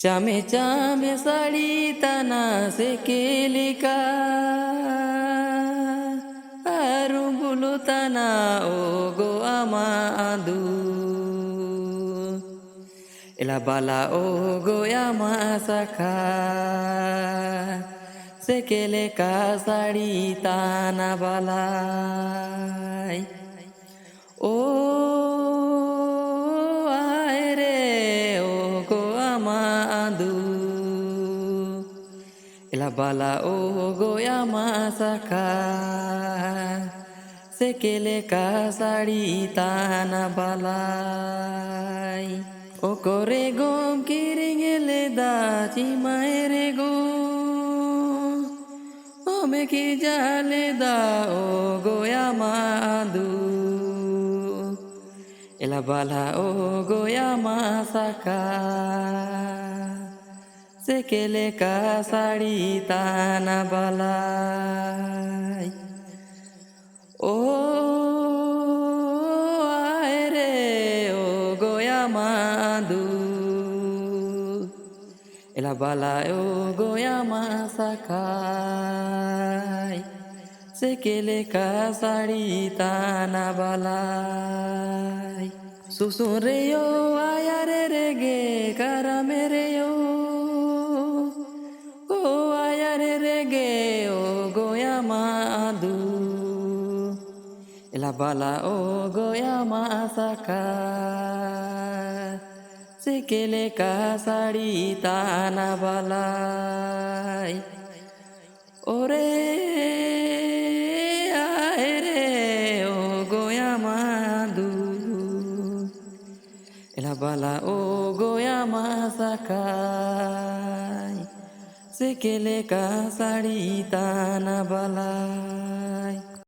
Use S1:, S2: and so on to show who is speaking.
S1: চামে চামে সাড়ি তানা সে কেলিকা আরু বুলু তানা ও গো আমা আদু এলা বালা ও গো আমা সাখা সে কেলেকা সাড়ি তানা বালাই ও আয় রে ও গো আমা আদু এলা বালা ও গো আমা সাখা সে কেলেকা সাড়ি তানা বালাই ও করে গম কিরে গেলে দাচি মায়েরে গো ও মেকি জালে দা ও গো আমা আদু এলা বালা ও গো আমা সাখা সে কেলেকা সাড়ি তানা বালাই ও আয় রে ও গো আমা আদু এলা বালা ও গো আমা সাখা সে কেলেকা সাড়ি তানা বালাই সুসুরে ও আয়া রে গে কারা মেরে ও আয়া রে গে ও গো আমা আদু এলা বালা ও গো আমা সাখা সে কেলেকা সাড়ি তানা বালাই ওরে আয় রে ও গো আমা আদু এলা বালা ও গো আমা সাখা সে কেলেকা সাড়ি তানা বালাই।